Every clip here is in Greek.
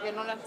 porque no las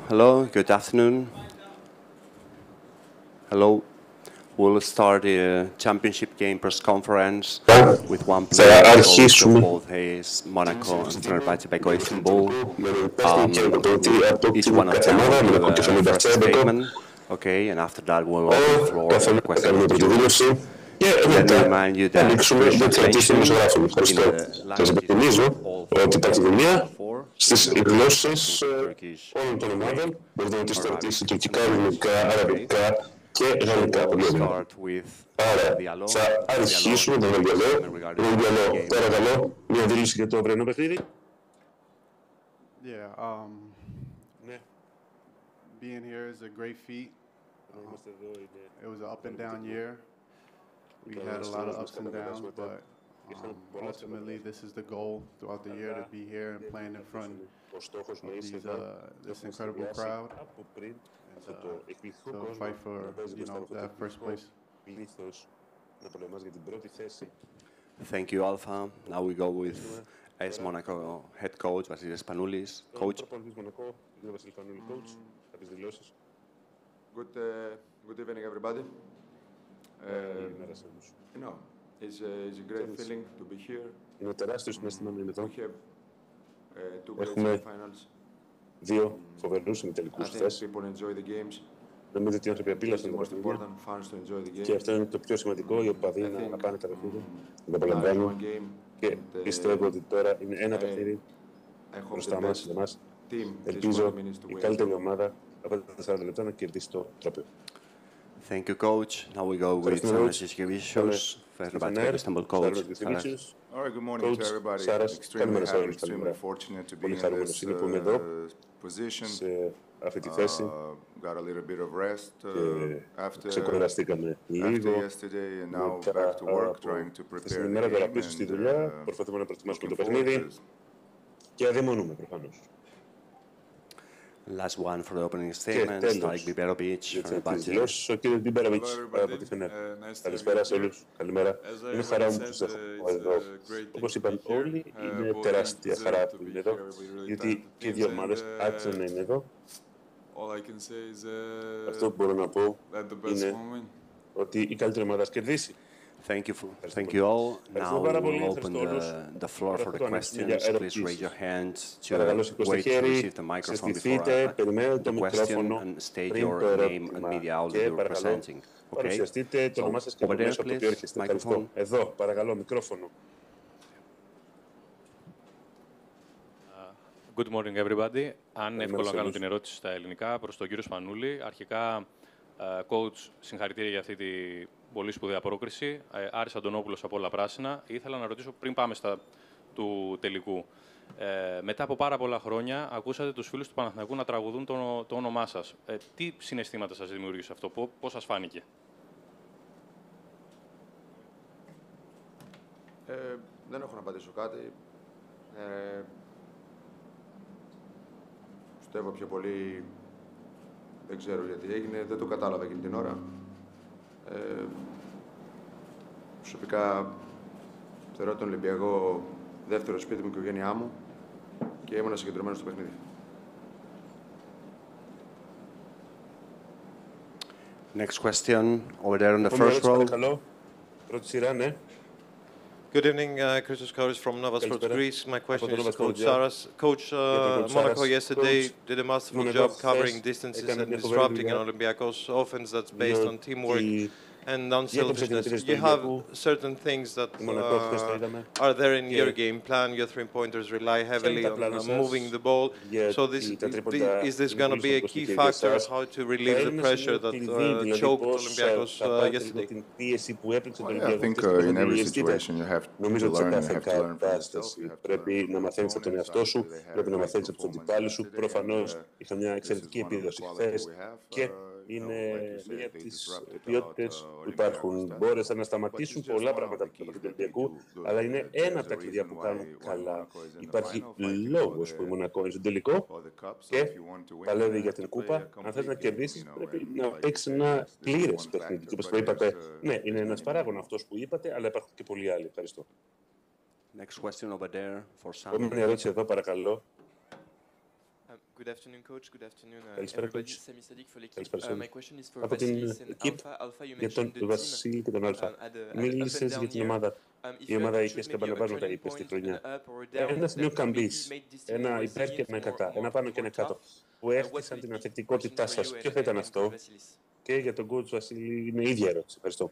Hello, good afternoon. Hello. We'll start the championship game press conference with one player of both his Monaco and Fenerbahce Beko Istanbul. Each one of them will do a first statement. Okay, and after that we'll open the floor for questions. Let me remind you that translation in the languages ότι η παθογενεία στις γλώσσες όλων των ομάδων μπορείτε να τη σταματήσει τουρκικά, ελληνικά, αραβικά και γαλλικά. Άρα θα αρχίσουμε τον A.Diallo. Παρακαλώ, μια δήλωση για το αυριανό παιχνίδι. Being here is a great feat. It was an up and down year. We had a lot of ups and downs, but ultimately this is the goal throughout the year, to be here and playing in front of this incredible crowd and to fight for that first place. Thank you, Alpha. Now we go with AS Monaco head coach Β.Σπανούλης. Coach. Good evening, everybody. It's a great feeling to be here. Είναι τεράστιο συναίσθημα να είναι εδώ. Έχουμε δύο φοβερούς ημιτελικούς χθες. Νομίζω ότι οι άνθρωποι απίλασαν τα παιχνίδια και αυτό είναι το πιο σημαντικό, οι οπαδοί να πάνε τα παιχνίδια, να τα απολαμβάνουν και πιστεύω ότι τώρα είναι ένα παιχνίδι μπροστά μας, για μας. Ελπίζω η καλύτερη ομάδα από τα 40 λεπτά να κερδίσει το τρόπαιο. Thank you, coach. Now we go with A.Diallo, Istanbul coach. All right, good morning to everybody. Extremely fortunate to be in this position. Got a little bit of rest after yesterday, and now back to work, trying to prepare the game. Last one for the opening statements, like Biberovic, Ο κύριος Biberovic από τη Φενέρ. Καλησπέρα σε όλους. Καλημέρα. Είναι χαρά μου που τους έχω εδώ. Όπως είπαν όλοι, είναι τεράστια χαρά που είναι εδώ, γιατί και οι δύο ομάδες άξιζαν να είναι εδώ. Αυτό που μπορώ να πω είναι ότι η καλύτερη ομάδα θα κερδίσει. Thank you all. Now we'll open the floor for the questions. Please raise your hands to wait to receive the microphone before the question and state your name and media outlet you're presenting. Okay? So, over there, please, microphone. Εδώ, παρακαλώ, μικρόφωνο. Good morning, everybody. Αν εύκολο να κάνω την ερώτηση στα ελληνικά προς τον κύριο Σπανούλη. Αρχικά, coach, συγχαρητήρια για αυτή την πολύ σπουδαία πρόκριση. Άρης Αντωνόπουλος από όλα πράσινα. Ήθελα να ρωτήσω πριν πάμε του τελικού. Μετά από πάρα πολλά χρόνια, ακούσατε τους φίλους του Παναθηναϊκού να τραγουδούν το όνομά σας. Τι συναισθήματα σας δημιούργησε αυτό, πώς σας φάνηκε? Δεν έχω να απαντήσω κάτι. Πιστεύω πιο πολύ, δεν ξέρω γιατί έγινε, δεν το κατάλαβα εκείνη την ώρα. Προσωπικά θεωρώ τον Ολυμπιακό δεύτερο σπίτι μου και η οικογένειά μου και ήμουν συγκεντρωμένος στο παιχνίδι. Next question, over there on the first row. Παρακαλώ, πρώτη σειρά, ναι. Good evening, Christos Kouris from Nova Sports Greece. My question is to Coach Saras. Coach, Monaco yesterday did a masterful job covering distances and disrupting an Olympiacos offense that's based on teamwork and unselfishness. You have certain things that are there in your game plan. Your three-pointers rely heavily on moving the ball. So is this going to be a key factor how to relieve the pressure that choked Olympiacos yesterday? I think in every situation you have to learn from mistakes. Πρέπει να μαθαίνεις από τον εαυτό σου, πρέπει να μαθαίνεις από τους αντιπάλους σου. Προφανώς είχα μια εξαιρετική επίδοση χθες και είναι μία από τις ποιότητες που υπάρχουν. Μπόρεσαν να σταματήσουν πολλά πράγματα από τον Ολυμπιακό, αλλά είναι ένα από τα κλειδιά που κάνουν καλά. Υπάρχει λόγος που η Μονακό είναι στον τελικό και παλεύει για την κούπα. Αν θες να κερδίσεις, πρέπει να παίξεις ένα πλήρες παιχνίδι. Και όπως το είπατε, ναι, είναι ένας παράγων αυτός που είπατε, αλλά υπάρχουν και πολλοί άλλοι. Ευχαριστώ. Next question over there for Sam. Επόμενη ερώτηση εδώ, παρακαλώ. Good afternoon, coach. Good afternoon, Καλησπέρα, everybody. coach. Sami Sadiq for l'équipe. Καλησπέρα σε My όλους. question is for Από την Vasilis and ΕΚΙΠ Alpha. You για mentioned τον the team Βασίλη και τον Αλφα. Μίλησες για την ομάδα. Η ομάδα είχε σκαμπανεβάσματα, είπε στη χρονιά. Ένα σημείο καμπής, ένα υπέρ και ένα κατά, ένα πάνω και ένα κάτω, που έκτισαν την ανθεκτικότητά σας. Ποιο θα ήταν αυτό? Και για τον coach Βασίλη είναι η ίδια ερώτηση. Ευχαριστώ.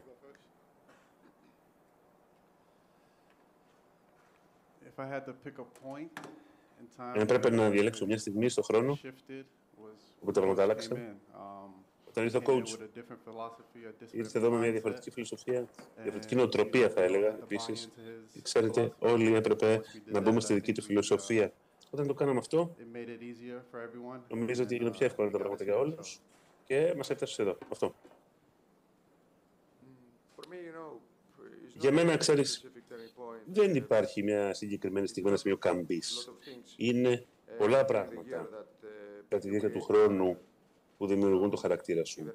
Αν πρέπει να διαλέξω μια στιγμή στον χρόνο όπου τα πράγματα άλλαξαν, όταν ήρθε ο coach, ήρθε εδώ με μια διαφορετική φιλοσοφία, διαφορετική νοοτροπία θα έλεγα επίσης. Ξέρετε, όλοι έπρεπε να μπούμε στη δική του φιλοσοφία. Όταν το κάναμε αυτό, νομίζω ότι είναι πιο εύκολα τα πράγματα για όλους και μας έφτασε εδώ. Αυτό. Για μένα, ξέρεις, δεν υπάρχει μια συγκεκριμένη στιγμή, ένα σημείο καμπής. Είναι πολλά πράγματα κατά τη διάρκεια του χρόνου που δημιουργούν το χαρακτήρα σου.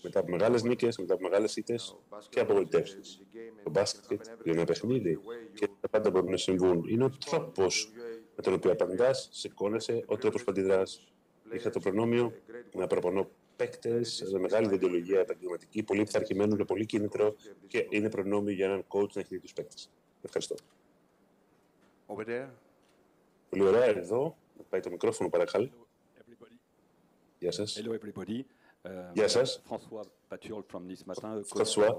Μετά από μεγάλες νίκες, μετά από μεγάλες ήττες και απογοητεύσεις. Το μπάσκετ είναι ένα παιχνίδι και τα πάντα μπορούν να συμβούν. Είναι ο τρόπος με τον οποίο απαντάς, σηκώνεσαι, ο τρόπος που αντιδράς. Είχα το προνόμιο να προπονώ παίκτες με μεγάλη διεντολογία επαγγελματική, πολύ πειθαρχημένους, με πολύ κίνητρο και είναι προνόμιο για έναν coach να έχει τους παίκτες. Ευχαριστώ. Over there. Πολύ ωραία. Εδώ, πάει το μικρόφωνο παρακαλώ. Γεια σας. Hello everybody. Γεια σας. François Patureul from Nice Matin. François.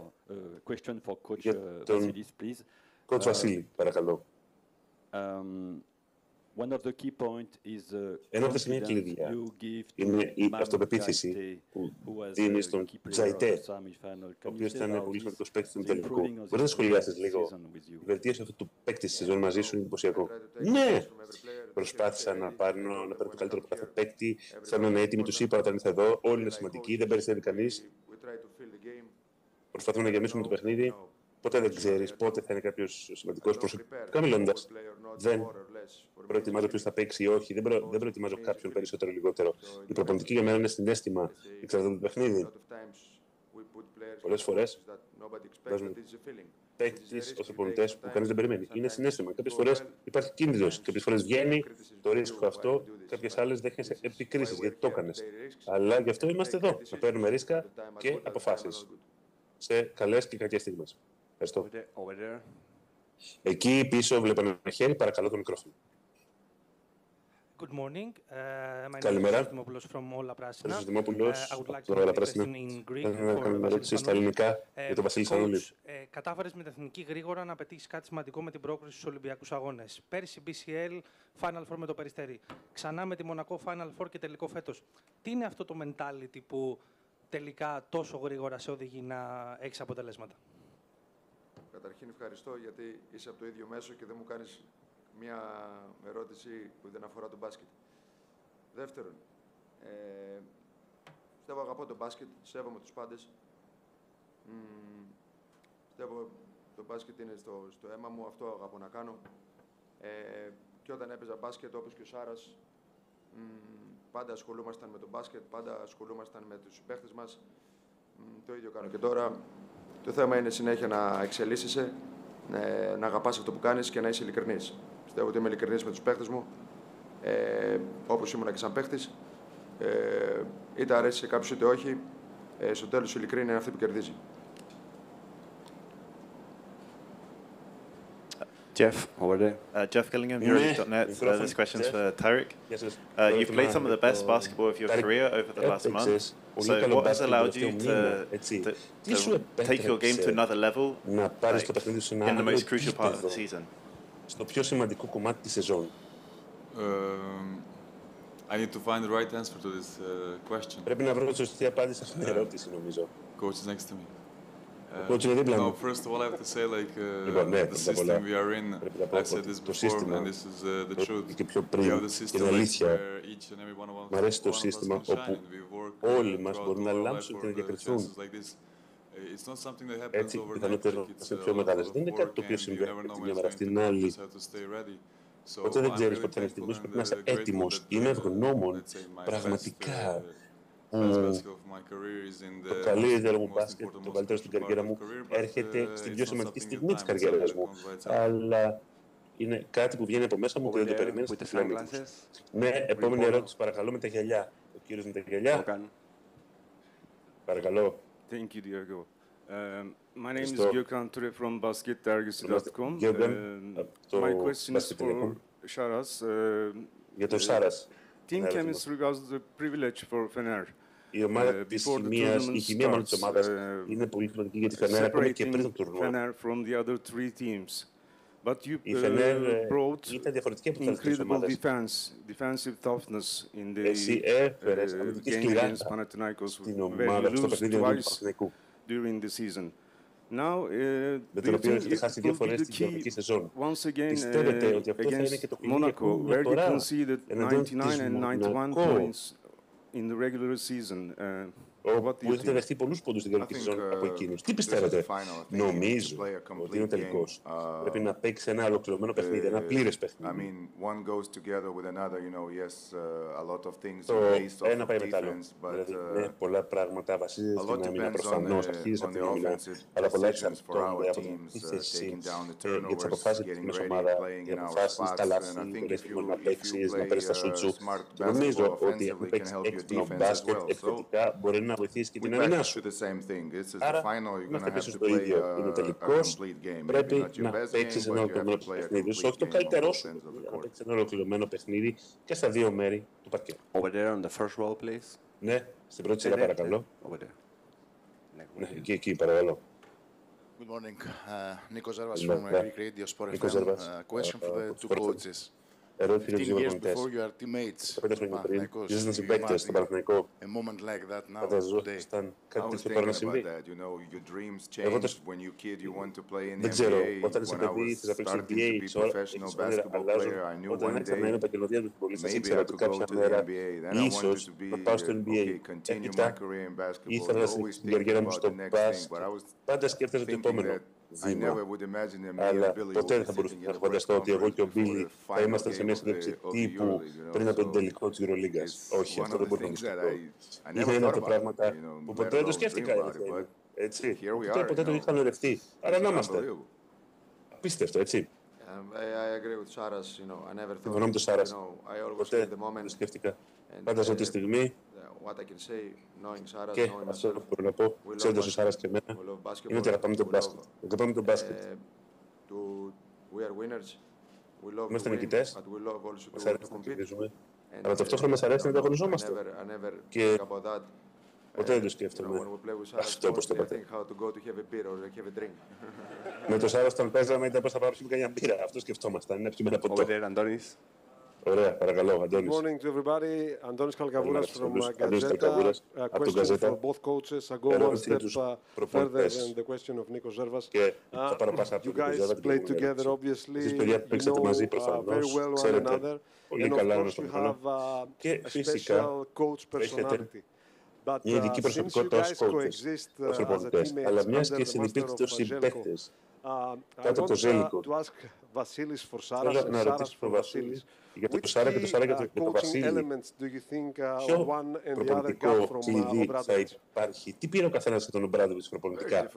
Question for coach Για τον Vasilis, please. coach Βασίλη, παρακαλώ. One of the key points is Ένα από τα σημεία κλειδιά είναι η αυτοπεποίθηση που δίνει στον Τζαϊτέ, ο οποίος ήταν πολύ σημαντικός παίκτης του τελικού. Μπορείς να σχολιάσεις λίγο η βελτίωση αυτού του παίκτη στη σεζόν μαζί σου είναι εντυπωσιακό. Ναι! Προσπάθησα να παίρνω το καλύτερο από κάθε παίκτη. Θέλω να είναι έτοιμοι, τους είπα όταν ήρθα εδώ. Όλοι είναι σημαντικοί, δεν περισσεύει κανείς. Προσπαθούμε να γεμίσουμε το παιχνίδι. Ποτέ δεν ξέρεις πότε θα είναι κάποιος σημαντικός. Προσωπικά μιλώντας, δεν προετοιμάζω ποιος θα παίξει ή όχι. Δεν προετοιμάζω κάποιον περισσότερο ή λιγότερο. Η προπονητική για μένα είναι συναίσθημα. Εξαρτάται το παιχνίδι. Πολλές φορές βάζουμε παίκτες ως προπονητές που κανείς δεν περιμένει. Είναι συναίσθημα. Κάποιες φορές υπάρχει κίνδυνος. Κάποιες φορές βγαίνει το ρίσκο αυτό. Κάποιες άλλες δέχεσαι επικρίσεις γιατί το έκανες. Αλλά γι' αυτό είμαστε εδώ. Να παίρνουμε ρίσκα και αποφάσεις σε καλές και κακές στιγμές. Ευχαριστώ. Εκεί πίσω βλέπω ένα χέρι, παρακαλώ το μικρόφωνο. Good morning. My Καλημέρα. name is from Όλα Πράσινα. Δημόπουλος, I would like από to Όλα ask a Πράσινα. question in Greek Θέλω να κάνω μια for ερώτηση στα Β.Σπανούλη. ελληνικά για τον Βασίλη Σπανούλη. Κατάφερες με την εθνική γρήγορα να πετύχεις κάτι σημαντικό με την πρόκριση στους Ολυμπιακούς Αγώνες. Πέρυσι BCL, Final Four με το Περιστέρι. Ξανά με τη Μονακό Final Four και τελικό φέτος. Τι είναι αυτό το mentality που τελικά τόσο γρήγορα σε οδηγεί να έχεις αποτελέσματα? Καταρχήν ευχαριστώ γιατί είσαι από το ίδιο μέσο και δεν μου κάνεις μια ερώτηση που δεν αφορά το μπάσκετ. Δεύτερον, πιστεύω αγαπώ το μπάσκετ, σέβομαι τους πάντες. Πιστεύω το μπάσκετ είναι στο αίμα μου, αυτό αγαπώ να κάνω. Και όταν έπαιζα μπάσκετ, όπως και ο Σάρας, πάντα ασχολούμασταν με το μπάσκετ, πάντα ασχολούμασταν με τους παίχτες μας. Το ίδιο κάνω και τώρα. Το θέμα είναι συνέχεια να εξελίσσεσαι, να αγαπάς αυτό που κάνεις και να είσαι ειλικρινής. Πιστεύω ότι είμαι ειλικρινής με τους παίχτες μου, όπως ήμουνα και σαν παίχτης. Είτε αρέσει σε κάποιους είτε όχι, στο τέλος η ειλικρίνη είναι αυτή που κερδίζει. Jeff, over there. Jeff Gillingham, Euroleague.net. This question's for Tarek. You've played some of the best basketball of your career over the last month. So what has allowed you to take your game to another level in the most crucial part of the season? Στο πιο σημαντικό κομμάτι της σεζόν. I need to find the right answer to this question. Πρέπει να βρω τη σωστή απάντηση σε αυτήν την ερώτηση, νομίζω. Coach is next to me. No, first of all, I have to say, like, the system we are in, I've said this before, and this is the truth. We have the system where each and every one of us can shine, and we work throughout our lives for chances like this. It's not something that happens overnight, like it's a lot of work, and you never know when it's going to come, you just have to stay ready. Ποτέ δεν ξέρεις πότε είναι στιγμής, πρέπει να είσαι έτοιμος. Είμαι ευγνώμων πραγματικά που το καλύτερο μου μπάσκετ, το καλύτερο στην καριέρα μου, έρχεται στην πιο σημαντική στιγμή της καριέρας μου. Αλλά είναι κάτι που βγαίνει από μέσα μου και δεν το περιμένεις στη φλέμη του. Ναι, επόμενη ερώτηση, παρακαλώ, με τα γυαλιά. Ο κύριος με τα γυαλιά. Παρακαλώ. Thank you, Diego. My name is Gökhan Ture from basketdergisi.com. My question is for Sharas. Για τον Σάρας. Team chemistry was the privilege for Fener. Η ομάδα της χημίας, η χημία μάλλον της ομάδας είναι πολύ σημαντική για τη Φενέρ ακόμα και πριν το τουρνουά. Η Φενέρ ήταν διαφορετική από τις άλλες τρεις ομάδες. Εσύ έφερες αμυντική σκληρά στην ομάδα, στο παιχνίδι του Παναθηναϊκού, με τον οποίο έχετε χάσει 2 φορές την κοινωνική σεζόν. Πιστεύετε ότι αυτό θα είναι και το κλειδί τώρα εναντίον της Μονακό, όπου έχετε δεχτεί πολλούς πόντους στην κανονική σεζόν από εκείνους. Τι πιστεύετε? Νομίζω ότι είναι ο τελικός. Πρέπει να παίξει ένα ολοκληρωμένο παιχνίδι, ένα πλήρες παιχνίδι. Το ένα πάει μετά άλλο. Δηλαδή, ναι, πολλά πράγματα βασίζονται στην άμυνα προφανώς, αρχίζεις από την άμυνα, αλλά πολλά εξαρτώνται από την επίθεση, για τις αποφάσεις της μιας ομάδας, για αποφάσεις, τα λάθη, το να παίξεις, να παίρνεις τα σούτ σου. Νομίζω ότι αν παίξεις έξυπνο μπάσκετ, επιθετικά μπορεί να βοηθήσει και την άμυνά σου. Άρα, να χτυπήσεις το ίδιο. Είναι τελικός, πρέπει να παίξεις ένα ολοκληρωμένο παιχνίδι σου, όχι το καλύτερό σου. Να παίξεις ένα ολοκληρωμένο παιχνίδι και στα δύο μέρη του παρκέ. Over there on the first row, please. Ναι, στην πρώτη σειρά παρακαλώ. Ναι, εκεί παρακαλώ. Good morning. Nico Zervas from Greek Radio Sport FM. Question for the two coaches. 15 years before you are teammates. Ήσασταν συμπαίκτες στο Παναθηναϊκό. A moment like that now today. Κάτι τέτοιο τώρα να συμβεί. Εγώ δεν ξέρω, όταν είσαι παιδί θες να παίξεις NBA, έχεις όνειρα αλλάζουν. Όταν άρχισα να είμαι επαγγελματίας μπασκετμπολίστας, ήξερα ότι κάποια μέρα ίσως να πάω στο NBA. Έπειτα ήθελα να συνεχίσω την καριέρα μου στο μπάσκετ. Πάντα σκέφτεσαι το επόμενο βήμα. Αλλά ποτέ δεν θα μπορούσα να φανταστώ ότι εγώ και ο Μπίλι θα ήμασταν σε μια συνέντευξη τύπου πριν από τον τελικό της Euroligas. Όχι, αυτό δεν μπορεί να σκεφτώ. Είναι ένα από τα πράγματα που ποτέ δεν το σκέφτηκα. Έτσι. Ποτέ το είχα ονειρευτεί. Άρα να είμαστε. Απίστευτο, έτσι. Συμφωνώ με τον Σάρας. Ποτέ δεν το σκέφτηκα. Πάντα ζω τη στιγμή. Και αυτό που μπορώ να πω, ξέροντας ο Σάρας και εμένα, είναι ότι αγαπάμε τον μπάσκετ. Αγαπάμε τον μπάσκετ. Είμαστε νικητές, μας αρέσει να κερδίζουμε, αλλά ταυτόχρονα μας αρέσει να ανταγωνιζόμαστε. Και ποτέ δεν το σκέφτομαι αυτό όπως το είπατε. Με το Σάρας όταν παίζαμε ήταν πώς θα πάμε καμιά μπύρα. Αυτό σκεφτόμασταν, είναι πιούμε ένα ποτό. Ωραία, παρακαλώ, Αντώνης. Good morning to everybody. Αντώνης Καλκαβούρας from Gazeta. A question for both coaches. I go one step further than the question of Nico Zervas. You guys played together, obviously. You know very well one another. And of course you have a special coach personality. But since you guys coexist as a teammates under the master of A.Diallo, I want to ask Vasilis for Saras and Saras for Vasilis. Which key coaching elements do you think one and the other got from Obradovic? Τι πήρε ο καθένας από τον Ομπράδοβιτς προπονητικά?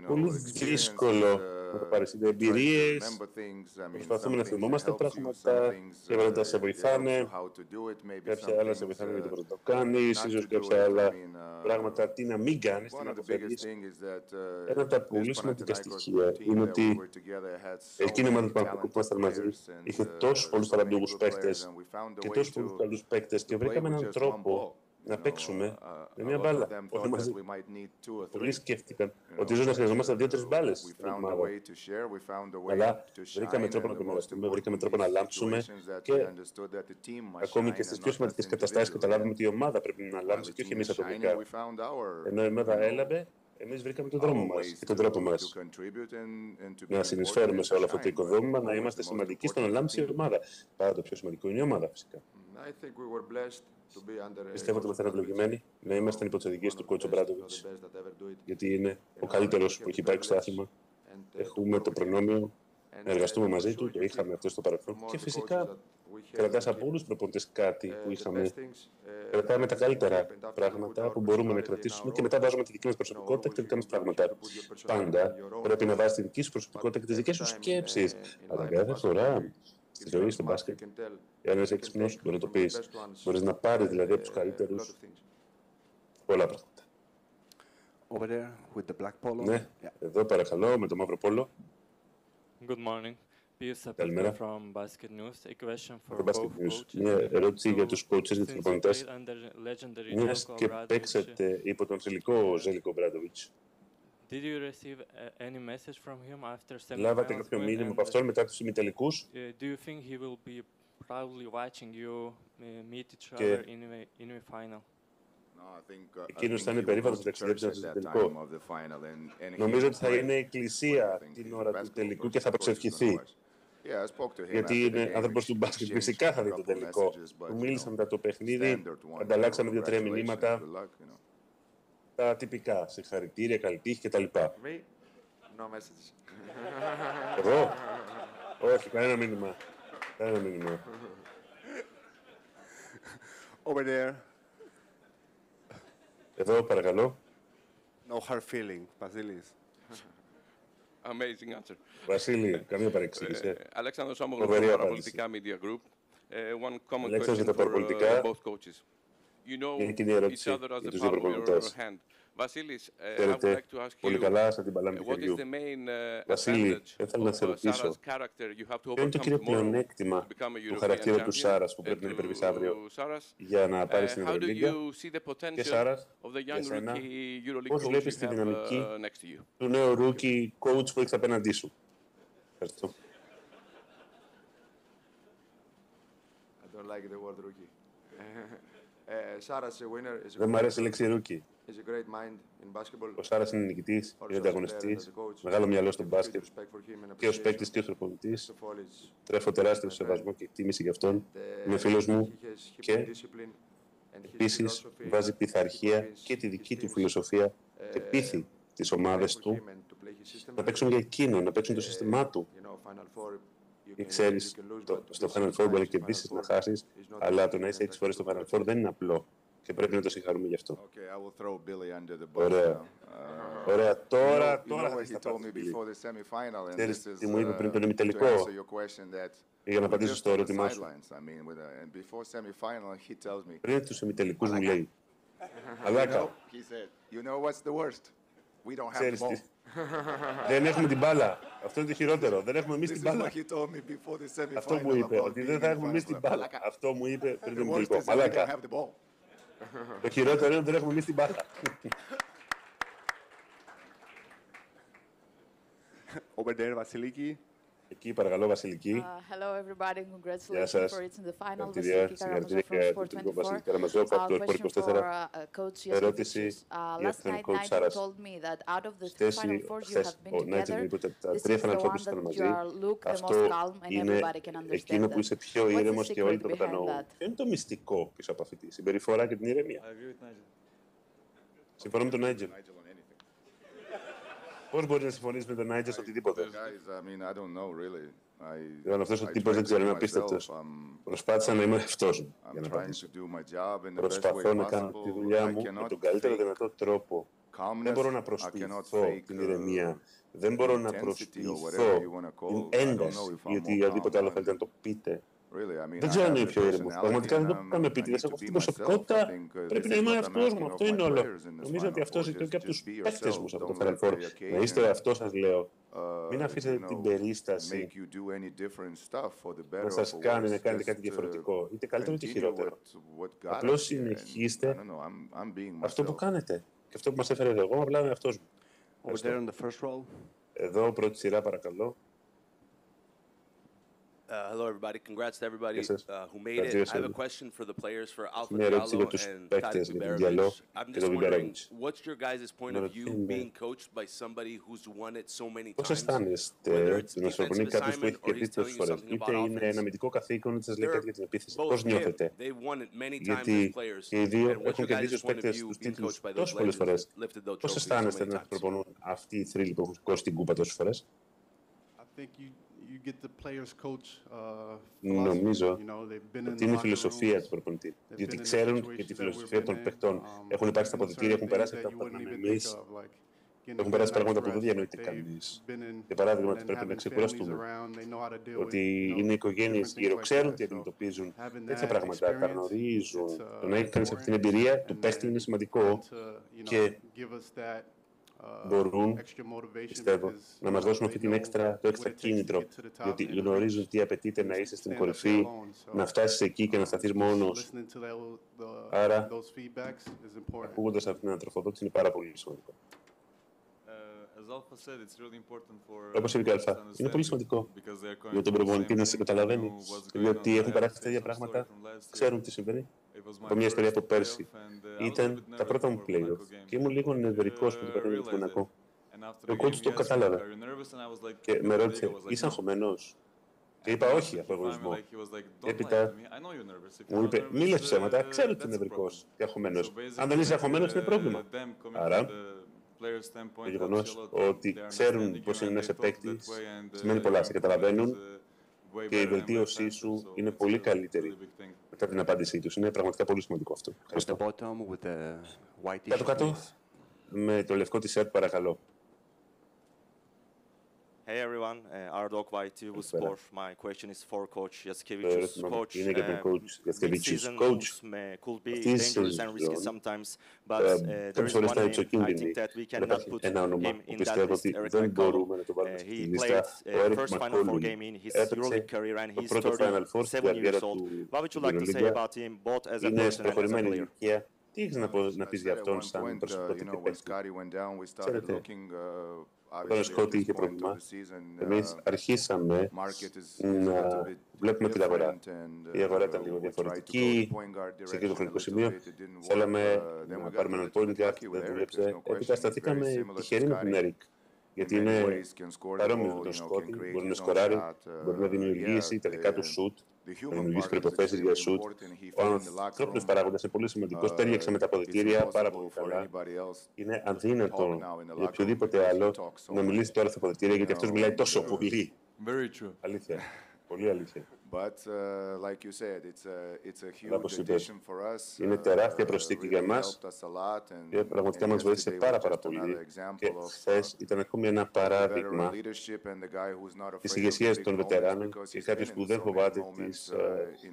Πολύ δύσκολο να το πάρεις. Είναι εμπειρίες, προσπαθούμε να θυμόμαστε πράγματα, και βέβαια σε βοηθάνε, κάποια άλλα σε βοηθάνε γιατί μπορεί να το κάνεις, ίσως κάποια άλλα πράγματα τι να μην κάνεις, τι να αποφεύγεις. Ένα από τα πολύ σημαντικά στοιχεία είναι ότι εκείνη η ομάδα του Παναθηναϊκού που ήμασταν μαζί είχε τόσους πολλούς ταλαντούχους παίκτες και τόσους πολλούς καλούς παίκτες και βρήκαμε έναν τρόπο να παίξουμε με μια μπάλα. Όχι μαζί. Πολλοί σκέφτηκαν ότι ίσως να χρειαζόμασταν 2-3 μπάλες στην ομάδα. Αλλά βρήκαμε τρόπο να το μοιραστούμε, βρήκαμε τρόπο να λάμψουμε και ακόμη και στις πιο σημαντικές καταστάσεις καταλάβαμε ότι η ομάδα πρέπει να λάμψει και όχι εμείς ατομικά. Ενώ η ομάδα έλαβε Εμείς βρήκαμε τον δρόμο μας και τον τρόπο μας να συνεισφέρουμε σε όλο αυτό το οικοδόμημα, να είμαστε σημαντικοί στο να λάμψει η ομάδα. Πάρα το πιο σημαντικό είναι η ομάδα, φυσικά. Πιστεύω ότι είμαστε ευλογημένοι να είμαστε υπό τις οδηγίες του coach Biberovic, γιατί είναι ο καλύτερος που έχει πάει στο άθλημα. Έχουμε το προνόμιο να εργαστούμε μαζί του, το είχαμε αυτό στο παρελθόν. Και φυσικά κρατάς από όλους τους προπονητές κάτι που είχαμε. Κρατάμε τα καλύτερα πράγματα που μπορούμε να κρατήσουμε και μετά βάζουμε τη δική μας προσωπικότητα και τα δικά μας πράγματα. Πάντα πρέπει να βάζεις τη δική σου προσωπικότητα και τις δικές σου σκέψεις. Αλλά κάθε φορά στη ζωή, στο μπάσκετ, εάν είσαι έξυπνος, μπορεί να το πεις. Μπορείς να πάρεις δηλαδή από τους καλύτερους πολλά πράγματα. Over there with the black polo. Ναι, εδώ παρακαλώ με το μαύρο πόλο. Good morning. Καλημέρα. From Basket News. A question for both coaches. Μια ερώτηση για τους coaches, για τους προπονητές. Μιας και παίξατε υπό τον θηλυκό Ζέλικο Μπράντοβιτς. Did you receive any message from him after semifinals? Λάβατε κάποιο μήνυμα από αυτόν μετά τους ημιτελικούς? Do you think he will be proudly watching you meet each other in a final? Εκείνος θα είναι περήφανος που ταξιδέψει στο τελικό. Νομίζω ότι θα είναι εκκλησία την ώρα του τελικού και θα προσευχηθεί. Γιατί είναι άνθρωπος του μπάσκετ, φυσικά θα δει το τελικό. Του μίλησα μετά το παιχνίδι, ανταλλάξαμε 2-3 μηνύματα. Τα τυπικά, συγχαρητήρια, καλή τύχη κτλ. Εγώ? Όχι, κανένα μήνυμα. Κανένα μήνυμα. Over there. Εδώ, παρακαλώ. No hard feeling, Βασίλης. Amazing answer. Βασίλη, καμία παρεξήγηση. Αλέξανδρος Άμογλου, παραπολιτικά media group. One common question for both coaches. You know each other as the palm of your hand. Βασίλης, I would like to ask you, what is the main advantage of Sarah's character you have to ποιο είναι το κύριο πλεονέκτημα του χαρακτήρα του Σάρας που πρέπει να υπερβείς αύριο για να πάρεις την Ευρωλίγκα? Και Σάρας, για σένα, πώς βλέπεις τη δυναμική του νέου rookie coach που έχεις απέναντί σου? Ευχαριστώ. I don't like the word rookie. Sarah's a winner. Δεν μου αρέσει η λέξη rookie. He's a great mind in basketball. Ο Σάρας είναι νικητής, είναι ανταγωνιστής, μεγάλο μυαλό στο μπάσκετ και ως παίκτης και ως προπονητής. Τρέφω τεράστιο σεβασμό και εκτίμηση για αυτόν. Είναι φίλος μου και επίσης βάζει πειθαρχία και τη δική του φιλοσοφία και πείθει τις ομάδες του να παίξουν για εκείνο, να παίξουν το σύστημά του. Και ξέρεις, στο Final Four μπορεί να κερδίσεις, να χάσεις, αλλά το να είσαι 6 φορές στο Final Four δεν είναι απλό. Και πρέπει να το συγχαρούμε γι' αυτό. Ωραία. Ωραία. Τώρα θα δεις τα πράγματα. Ξέρεις τι μου είπε πριν τον ημιτελικό, για να απαντήσω στο ερώτημά σου. Πριν τους ημιτελικούς μου λέει, Αλάκα, ξέρεις τι, δεν έχουμε την μπάλα. Αυτό είναι το χειρότερο. Δεν έχουμε εμείς την μπάλα. Αυτό μου είπε, ότι δεν θα έχουμε εμείς την μπάλα. Αυτό μου είπε πριν τον ημιτελικό. Αλάκα. Το χειρότερο είναι ότι δεν έχουμε εμείς την μπάλα. Over there, Βασιλική. Εκεί, παρακαλώ, Βασιλική. Hello everybody, Γεια congratulations σας. for reaching the final. Συγχαρητήρια για τον τελικό Βασίλη Καραμαζόφ, αυτό το 24. Ερώτηση για τον coach Σάρας. Χθες ο Νάιτζελ είπε ότι τα 3 Final Four που ήταν μαζί, αυτό είναι εκείνο που είσαι πιο ήρεμος και όλοι το κατανοούν. Ποιο είναι το μυστικό πίσω από αυτή τη συμπεριφορά και την ηρεμία? Συμφωνώ με τον Νάιτζελ. Πώς μπορείς να συμφωνήσεις με τον Νάιτζελ σε οτιδήποτε? Αυτός ο τύπος δεν ξέρω, είναι απίστευτος. Προσπάθησα να είμαι αυτός μου για να απαντήσω. Προσπαθώ να κάνω τη δουλειά μου με τον καλύτερο δυνατό τρόπο. Δεν μπορώ να προσποιηθώ την ηρεμία. Δεν μπορώ να προσποιηθώ την ένταση, γιατί οποιαδήποτε άλλο θέλετε να το πείτε. Δεν ξέρω αν είναι πιο ήρεμο. Πραγματικά δεν το κάνω επίτηδες. Έχω αυτή την προσωπικότητα. Πρέπει να είμαι εαυτός μου. Αυτό είναι όλο. Νομίζω ότι αυτό ζητώ και από τους παίκτες μου σε αυτό το Final Four. Να είστε ο εαυτός σας, λέω. Μην αφήσετε την περίσταση να σας κάνει να κάνετε κάτι διαφορετικό. Είτε καλύτερο είτε χειρότερο. Απλώς συνεχίστε αυτό που κάνετε. Και αυτό που μας έφερε εγώ, απλά είμαι εαυτός μου. Εδώ, πρώτη σειρά, παρακαλώ. Hello, everybody. Congrats to everybody who made it. I have a question for the players, for ερώτηση για A.Diallo τους and παίκτες, για τον Biberovic. Diallo I'm και just τον wondering, Biberovic. what's your guys' point of view being coached by somebody who's won it so many Πώς times? αισθάνεστε να σας προπονεί κάποιος που έχει κερδίσει τόσες φορές? Είτε είναι ένα αμυντικό καθήκον, είτε σας λέει κάτι για την επίθεση. Πώς νιώθετε? Γιατί και οι δύο έχουν κερδίσει τους παίκτες τους τίτλους τόσες πολλές φορές. Πώς αισθάνεστε να προπονούν αυτοί οι θρύλοι που έχουν σηκώσει την κούπα τόσες φορές? Νομίζω ότι είναι η φιλοσοφία του προπονητή. Γιατί ξέρουν και τη φιλοσοφία των παιχτών. Έχουν υπάρξει στα αποδυτήρια, έχουν περάσει αυτά που κάνουμε εμείς. Έχουν περάσει πράγματα που δεν διανοείται κανείς. Για παράδειγμα, ότι πρέπει να ξεκουραστούμε. Ότι είναι οικογένειες γύρω, ξέρουν τι αντιμετωπίζουν. Τέτοια πράγματα τα γνωρίζουν. Το να έχει κανείς αυτή την εμπειρία του παίχτη είναι σημαντικό και μπορούν, πιστεύω, να μας δώσουν αυτή την το έξτρα κίνητρο, διότι γνωρίζουν τι απαιτείται να είσαι στην κορυφή, να φτάσεις εκεί και να σταθείς μόνος. Άρα, ακούγοντας αυτή την ανατροφοδότηση είναι πάρα πολύ σημαντικό. Όπως είπε και Αλφα, είναι πολύ σημαντικό για τον προπονητή να σε καταλαβαίνει, διότι έχουν περάσει τέτοια πράγματα, ξέρουν τι συμβαίνει. Από μια ιστορία από πέρσι. Ήταν τα πρώτα μου play-off και ήμουν λίγο νευρικός που το παιχνίδι του Μονακό. Ο coach το κατάλαβε και με ρώτησε, είσαι αγχωμένος? Και είπα όχι, από εγωισμό. Έπειτα μου είπε, μη λες ψέματα, ξέρω ότι είναι νευρικός και αγχωμένος. Αν δεν είσαι αγχωμένος είναι πρόβλημα. Άρα, το γεγονός ότι ξέρουν πώς είναι να είσαι παίκτης σημαίνει πολλά, σε καταλαβαίνουν και η βελτίωσή σου είναι πολύ καλύτερη μετά την απάντησή τους. Είναι πραγματικά πολύ σημαντικό αυτό. Ευχαριστώ. Κάτω-κάτω, με το λευκό t-shirt, παρακαλώ. Hey everyone, Ardok White, Sport. My question is for Coach Jasikevičius. Coach, mid-season moves could be dangerous and risky sometimes, but there is one name I think that we cannot put him in that list, Eric McCallum. He played first Final Four game in his EuroLeague career and he's 37 years old. What would you like to say about him, both as a person and as a player? Τι έχεις να πεις για αυτόν σαν προσωπικό παίκτη? Ξέρετε, όταν ο Σκότι είχε πρόβλημα, εμείς αρχίσαμε να βλέπουμε την αγορά. Η αγορά ήταν λίγο διαφορετική, σε εκείνο το χρονικό σημείο. Θέλαμε να πάρουμε έναν point guard, δεν δούλεψε. Έπειτα σταθήκαμε τυχεροί με τον Έρικ. Γιατί είναι παρόμοιο με τον Σκότι, μπορεί να σκοράρει, μπορεί να δημιουργήσει τα δικά του σουτ, να δημιουργήσει προϋποθέσεις για σουτ. Ο ανθρώπινος παράγοντας είναι πολύ σημαντικός, τέριαξε με τα αποδυτήρια πάρα πολύ καλά. Είναι αδύνατο για οποιοδήποτε άλλο να μιλήσει τώρα στα αποδυτήρια, γιατί αυτός μιλάει τόσο πολύ. Αλήθεια. Πολύ αλήθεια. Όπως είπες, είναι τεράστια προσθήκη για μας και πραγματικά μας βοήθησε πάρα πολύ. Και χθες ήταν ακόμη ένα παράδειγμα της ηγεσίας των βετεράνων και κάποιος που δεν φοβάται τις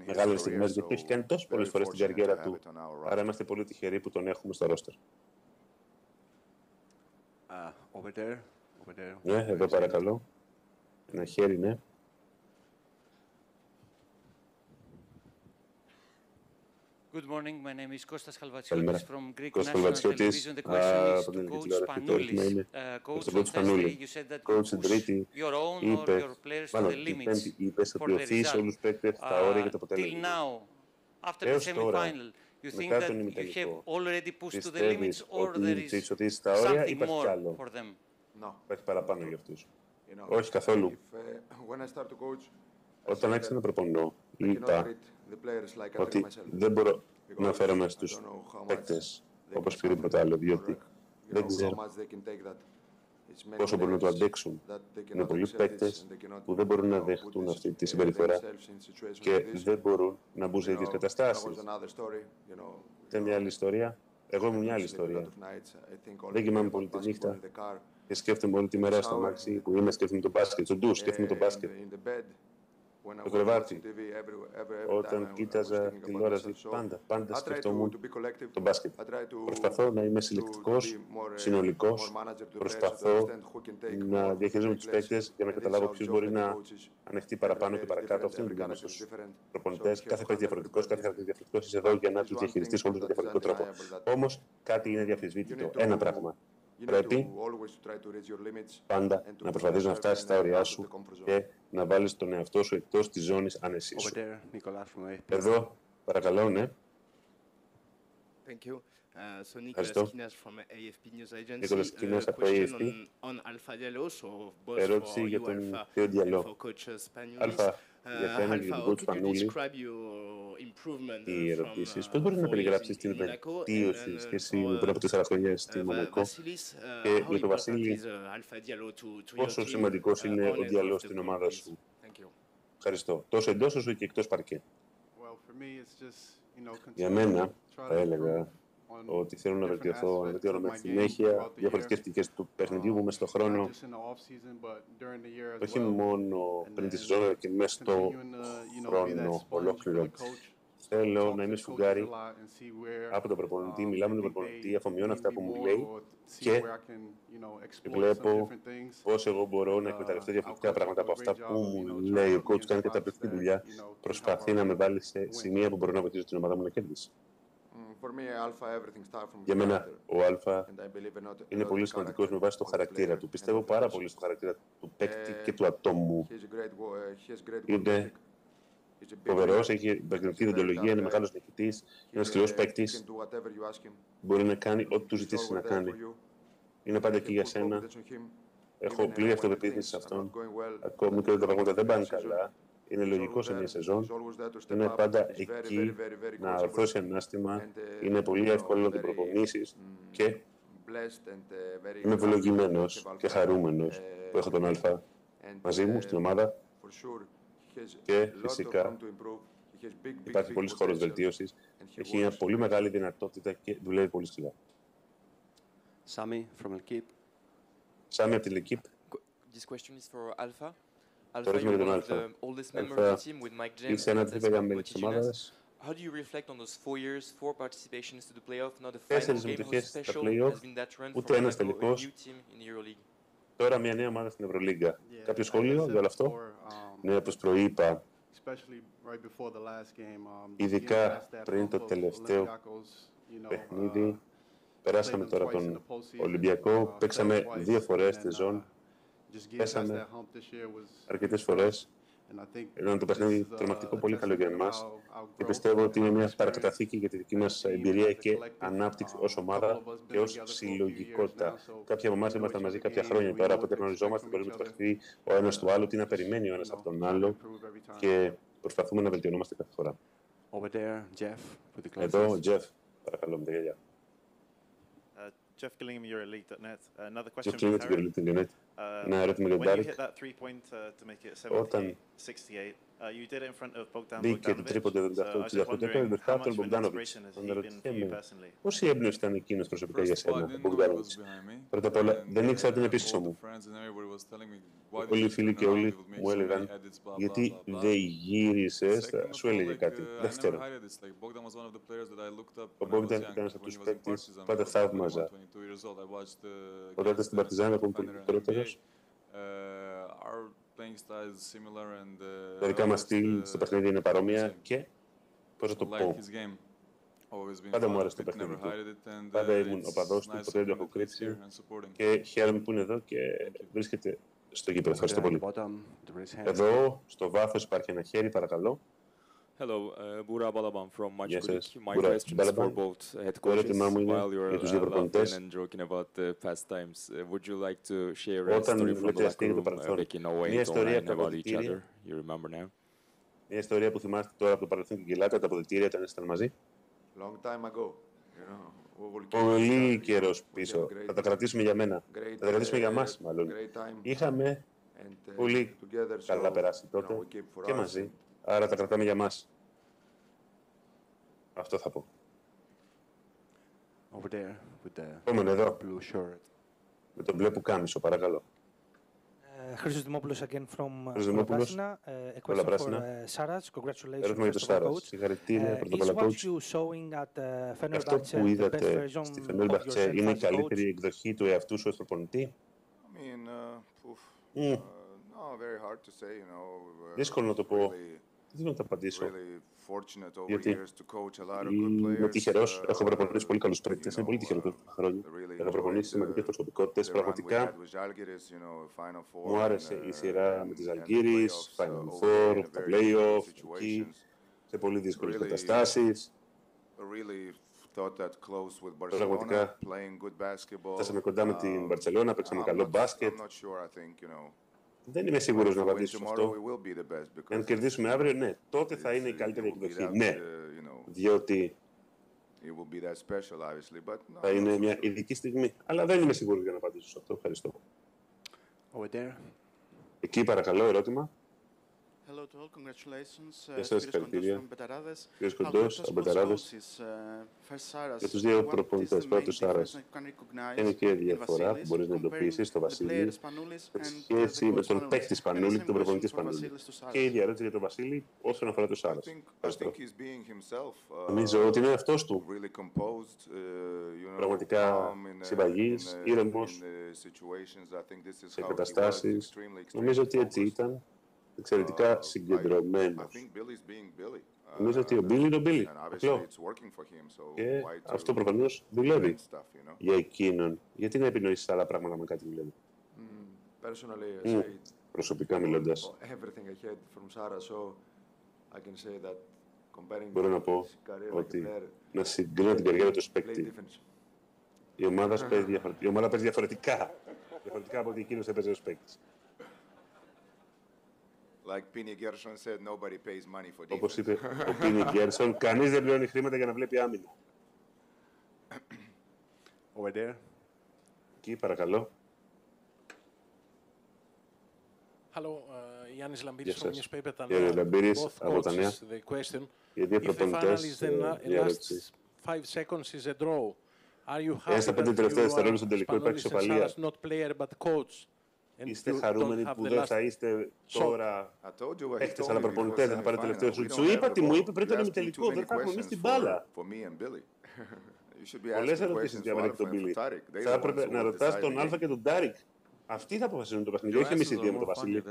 μεγάλες στιγμές, γιατί το έχει κάνει τόσες πολλές φορές στην καριέρα του. Άρα είμαστε πολύ τυχεροί που τον έχουμε στο ρόστερ. Ναι, εδώ παρακαλώ. Ένα χέρι, ναι. Good morning. My name is Kostas Halvatsiotis from Greek National Television. The question is to Coach Spanoulis. Coach, on Thursday you said that you push your own or your players to the limits for the result. Till now, after the semi-final, you think that you have already pushed to the limits or there is something more for them? No. Υπάρχει παραπάνω για αυτούς. Όχι καθόλου. Όταν άρχισα να προπονώ, είπα ότι δεν μπορώ να φέρομαι στους παίκτες όπως οποιοδήποτε άλλο, διότι δεν ξέρω πόσο μπορούν να το αντέξουν. Είναι πολλοί παίκτες που δεν μπορούν να δεχτούν αυτή τη συμπεριφορά και δεν μπορούν να μπουν σε ίδιες καταστάσεις. Ήταν μια άλλη ιστορία. Εγώ ήμουν μια άλλη ιστορία. Δεν κοιμάμαι πολύ τη νύχτα και σκέφτομαι όλη τη μέρα στο μάξι που είμαι, σκέφτομαι το μπάσκετ, στον ντους, σκέφτομαι το μπάσκετ. Το κρεβάτι. Όταν κοίταζα τηλεόραση, πάντα σκεφτόμουν το μπάσκετ. Προσπαθώ να είμαι συλλεκτικός, συνολικός. Προσπαθώ να διαχειρίζομαι τους παίκτες για να καταλάβω ποιος μπορεί να ανεχτεί παραπάνω και παρακάτω. Αυτό είναι το δουλειά στους προπονητές. Κάθε παίκτη διαφορετικός, κάθε χαρακτήρα διαφορετικός. Είσαι εδώ για να τους διαχειριστείς όλους με διαφορετικό τρόπο. Όμως κάτι είναι διαφυσβήτητο. Ένα πράγμα. πρέπει πάντα να προσπαθείς να φτάσεις στα όρια σου και να βάλεις τον εαυτό σου εκτός της ζώνης άνεσής σου. Εδώ, παρακαλώ, ναι. Ευχαριστώ. Νίκολας Κίνας από AFP. Ερώτηση για τον A.Diallo. Αλφα, για σένα και για τον Β.Σπανούλη. Οι ερωτήσεις. Πώς μπορείς να περιγράψεις την βελτίωση σε σχέση με πριν από 4 χρόνια στη Μονακό και για τον Βασίλη, πόσο σημαντικός είναι ο Diallo στην ομάδα σου? Ευχαριστώ. Τόσο εντός όσο και εκτός παρκέ. Για μένα, θα έλεγα ότι θέλω να βελτιωθώ, να βελτιώνω με συνέχεια διαφορετικές πτυχές του παιχνιδιού μου μέσα στον χρόνο, όχι μόνο πριν τη σεζόν, αλλά και μέσα στο χρόνο ολόκληρο. Θέλω να είμαι σφουγγάρι από τον προπονητή, μιλάμε με τον προπονητή, αφομοιώνω αυτά που μου λέει και βλέπω πώς εγώ μπορώ να εκμεταλλευτώ διαφορετικά πράγματα από αυτά που μου λέει. Ο coach κάνει καταπληκτική δουλειά, προσπαθεί να με βάλει σε σημεία που μπορώ να βοηθήσω την ομάδα μου να κερδίσει. Για μένα, ο Αλφα είναι πολύ σημαντικός με βάση το χαρακτήρα του. Πιστεύω πάρα πολύ στο χαρακτήρα του παίκτη και του ατόμου. Είναι φοβερός, έχει επαγγελματική διοντολογία, είναι μεγάλος νικητής, είναι σκληρός παίκτης. Μπορεί να κάνει ό,τι του ζητήσει να κάνει. Είναι πάντα εκεί για σένα. Έχω πλήρη αυτοπεποίθηση σε αυτόν. Ακόμη και όταν τα πράγματα δεν πάνε καλά, είναι λογικό σε μια σεζόν. Είναι πάντα εκεί να ορθώσει ανάστημα. Είναι πολύ εύκολο να την προπονήσεις και είμαι ευλογημένος και χαρούμενος που έχω τον Αλφα μαζί μου στην ομάδα. Και φυσικά υπάρχει πολλής χώρος βελτίωσης. Έχει μια πολύ μεγάλη δυνατότητα και δουλεύει πολύ σκληρά. Sami from L'Equipe. Σάμι από την L'Equipe. This question is for Alpha. Το ερώτημα για τον Αλφα. Αλφα, είσαι ένα τρίπεδα μέλη της ομάδας. How do you reflect on those 4 years, 4 participations to the playoff, not a final 4 game? How συμμετοχές στα special playoff, has been that run ούτε for ένας Monaco, a τελικός. new team in the EuroLeague? Τώρα μια νέα ομάδα στην Ευρωλίγκα. Κάποιο σχόλιο για όλο αυτό? Ναι, όπως προείπα, ειδικά πριν το τελευταίο παιχνίδι, περάσαμε τώρα τον Ολυμπιακό, παίξαμε 2 φορές τη ζώνη, πέσαμε αρκετές φορές. Ήταν το παιχνίδι τρομακτικό, πολύ καλό για εμάς και πιστεύω ότι είναι μια παρακαταθήκη για τη δική μας εμπειρία και ανάπτυξη ως ομάδα και ως συλλογικότητα. Κάποιοι από εμάς ήμασταν μαζί κάποια χρόνια τώρα, οπότε γνωριζόμαστε πολύ με το παιχνίδι ο ένας του άλλου, τι να περιμένει ο ένας από τον άλλο και προσπαθούμε να βελτιωνόμαστε κάθε φορά. Εδώ, Jeff, παρακαλώ με τα γέλια. Jeff Gillingham, EuroLeague.net. Another Jeff question Gillingham, for EuroLeague.net. Ένα ερώτημα για τον Τάρικ. Όταν μπήκε το τρίποντο 78-68, έκανε μπροστά από τον Μπογκδάνοβιτς. Να ρωτηθέμαι, πόση έμπνευση ήταν εκείνος προσωπικά για σένα, ο Μπογκδάνοβιτς? Πρώτα απ' όλα, δεν ήξερα την πίσω μου. Όλοι οι φίλοι και όλοι μου έλεγαν, γιατί δεν γύρισες, σου έλεγε κάτι. Δεύτερον, ο Μπόγκταν ήταν ένας από τους παίκτες που πάντα θαύμαζα. Όταν ήταν στην Παρτιζάν, ακόμα πολύ μικρότερος, τα δικά μας στυλ στο παιχνίδι είναι παρόμοια και, πώς θα το πω, πάντα μου άρεσε το παιχνίδι του. Πάντα ήμουν οπαδός του, ποτέ δεν το έχω κρύψει και χαίρομαι που είναι εδώ και βρίσκεται στο γήπεδο. Ευχαριστώ πολύ. Εδώ, στο βάθος, υπάρχει ένα χέρι, παρακαλώ. Hello, Bura Balaban from Match Greek. My Bura question is for both head coaches. While you're laughing and joking about the past times, would you like to share a story from the locker room, making away online about each other? You remember now? Μια ιστορία που θυμάστε τώρα από το παρελθόν και γελάτε τα αποδυτήρια όταν ήσασταν μαζί. Long time ago. Πολύ καιρός πίσω. Θα τα κρατήσουμε για μένα. Θα τα κρατήσουμε για μας, μάλλον. Είχαμε πολύ καλά περάσει τότε και μαζί. Άρα τα κρατάμε για μας. Αυτό θα πω. Επόμενο εδώ. Με τον μπλε πουκάμισο, παρακαλώ. Χρήστος Δημόπουλος again from Πράσινα. A question for Saras. Congratulations. Ερώτημα για τον Σάρας. Συγχαρητήρια, πρώτα απ' όλα, coach. Αυτό που είδατε στη Φενέρμπαχτσε είναι η καλύτερη εκδοχή του εαυτού σου ως προπονητή? Very hard to say, Δύσκολο να το πω. Δεν να το απαντήσω. Γιατί είμαι τυχερός, έχω προπονήσει πολύ καλούς παίκτες, είναι πολύ τυχερό τα χρόνια. Έχω προπονήσει σημαντικές προσωπικότητες. Πραγματικά μου άρεσε η σειρά με τις Ζαλγκίρις, Final Four, τα play-off, εκεί, σε πολύ δύσκολες καταστάσεις. Πραγματικά φτάσαμε κοντά με την Μπαρτσελώνα, παίξαμε καλό μπάσκετ. Δεν είμαι σίγουρος να απαντήσω σε αυτό. Αν κερδίσουμε αύριο, ναι, τότε θα είναι η καλύτερη εκδοχή. Ναι, διότι θα είναι μια ειδική στιγμή. Αλλά δεν είμαι σίγουρος για να απαντήσω σε αυτό. Ευχαριστώ. Εκεί παρακαλώ, ερώτημα. Hello to all, congratulations. Γεια σας, συγχαρητήρια. Κύριος Κοντός, από Μπεταράδες. Για τους δύο προπονητές, πρώτος Σάρας. Είναι και η διαφορά που μπορείς να εντοπίσεις στο Βασίλη σε σχέση με τον παίκτη Σπανούλη και τον προπονητή Σπανούλη. Και η ίδια ερώτηση για τον Βασίλη όσον αφορά τον Σάρας. Νομίζω ότι είναι αυτός του. Πραγματικά συμπαγής, ήρεμος σε καταστάσεις. Νομίζω ότι έτσι ήταν. Εξαιρετικά συγκεντρωμένος. Νομίζω ότι ο Μπίλι είναι ο Μπίλι. Απλό. Και αυτό προφανώς δουλεύει για εκείνον. Γιατί να επινοήσεις άλλα πράγματα με κάτι δουλεύει. Προσωπικά μιλώντας, μπορώ να πω ότι να συγκρίνω την καριέρα του παίκτη. Η ομάδα παίζει διαφορετικά. Διαφορετικά από ότι εκείνος έπαιζε ως παίκτης. Όπως είπε ο Πίνι Γκέρσον, κανείς δεν πληρώνει χρήματα για να βλέπει άμυνα. Over there. Εκεί, παρακαλώ. Hello, Yannis Lambiris from newspaper. Κύριε Λαμπύρης, από τα νέα. Οι δύο προπονητές, η ερώτηση. Εάν στα 5 τελευταία δευτερόλεπτα στον τελικό υπάρχει ισοπαλία, είστε χαρούμενοι που δεν θα είστε τώρα παίκτες αλλά προπονητές, δεν θα πάρετε τελευταίο σουτ. Σου είπα τι μου είπε πριν τον ημιτελικό, δεν θα έχουμε εμείς την μπάλα. Πολλές ερωτήσεις για μένα και τον Μπίλι. Θα έπρεπε να ρωτάς τον Αλφα και τον Τάρικ. Αυτοί θα αποφασίζουν το παιχνίδι, όχι εμείς οι δύο με τον Βασίλη.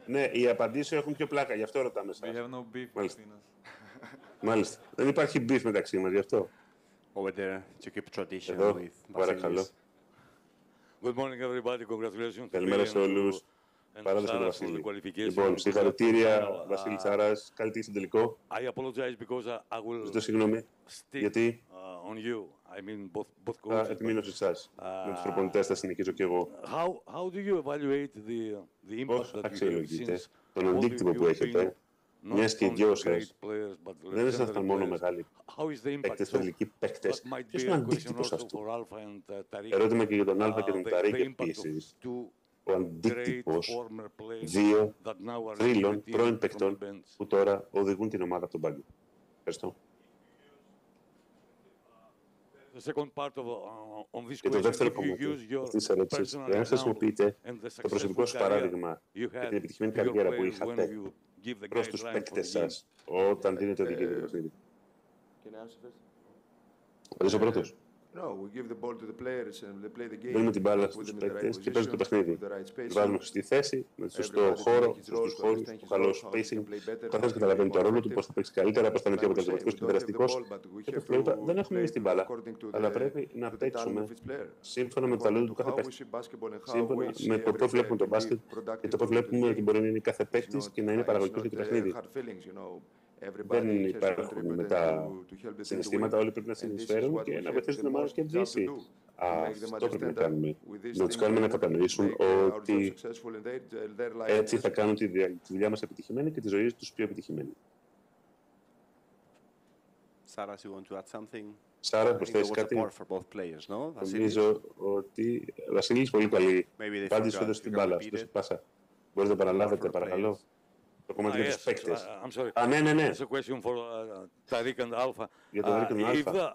Ναι, οι απαντήσεις έχουν πιο πλάκα, γι' αυτό ρωτάμε εσάς. Μάλιστα. Δεν υπάρχει beef μεταξύ μας, γι' αυτό. Εδώ, παρακαλώ. Good morning, everybody. Congratulations. Καλημέρα σε όλους. Παράδοση του Βασίλη. Λοιπόν, συγχαρητήρια, Βασίλη Σάρας. Καλή τύχη στον τελικό. Ζητώ συγγνώμη, γιατί θα επιμείνω σε εσάς. Με τους προπονητές θα συνεχίσω και εγώ. Πώς αξιολογείτε τον αντίκτυπο που έχετε, μιας και οι δυο σας δεν ήσασταν μόνο μεγάλοι παίκτες, τελικοί παίκτες. Ποιος είναι ο αντίκτυπος αυτού? Ερώτημα και για τον Αλφα και τον Ταρίκ επίσης. Ο αντίκτυπος δύο θρύλων πρώην παίκτων που τώρα οδηγούν την ομάδα από τον πάγκο. Ευχαριστώ. Και το δεύτερο κομμάτι αυτής της ερώτησης, εάν χρησιμοποιείτε το προσωπικό σας παράδειγμα και την επιτυχημένη καριέρα που είχατε προς τους παίκτες σας όταν δίνετε οδηγία για το παιχνίδι. Απαντήσω πρώτος. Δίνουμε την μπάλα στους παίκτες και παίζουν το παιχνίδι. Τους βάζουμε στη θέση, με το σωστό χώρο, στους σωστούς χώρους, το καλό spacing. Ο καθένας καταλαβαίνει το ρόλο του, πώς θα παίξει καλύτερα, πώς θα είναι πιο αποτελεσματικός και δραστικός. Δεν έχουμε εμείς την μπάλα, αλλά πρέπει να παίξουμε σύμφωνα με το ταλέντο του κάθε παίκτη. Σύμφωνα με το πώς βλέπουμε τον μπάσκετ και το πώς βλέπουμε ότι μπορεί να είναι κάθε παίκτης και να είναι παραγωγικός για το παιχνίδι. Δεν υπάρχουν μετά συναισθήματα, όλοι πρέπει να συνεισφέρουν και να βοηθήσουν την ομάδα να κερδίσει. Αυτό πρέπει να κάνουμε. Να τους κάνουμε να κατανοήσουν ότι έτσι θα κάνουν τη δουλειά μας επιτυχημένη και τη ζωή τους πιο επιτυχημένη. Σάρα, προσθέσεις κάτι? Νομίζω ότι ο Βασίλης πολύ καλή. Πάντως σου έδωσε την μπάλα, σου έδωσε πάσα. Μπορείτε να παραλάβετε, παρακαλώ. Το κομμάτι για τους παίκτες. Ναι. It's a question for Tariq and Alpha. Για τον Tariq and Alpha.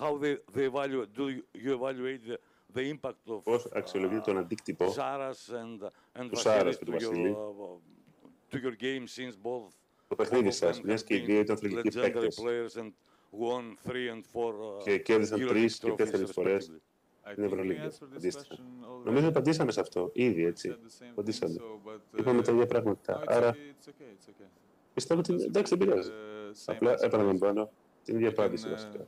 How do you evaluate the impact of πώς αξιολογείτε τον αντίκτυπο του Σάρας και του Βασίλη to your game since both το παιχνίδι σας, μιας και οι δύο ήταν θρυλικοί παίκτες και κέρδισαν 3 και 4 φορές στην Ευρωλίγα. Νομίζω απαντήσαμε σε αυτό ήδη, έτσι. Απαντήσαμε. Είπαμε τα ίδια πράγματα. Άρα, πιστεύω ότι εντάξει, δεν πειράζει. Απλά επαναλαμβάνω την ίδια απάντηση βασικά.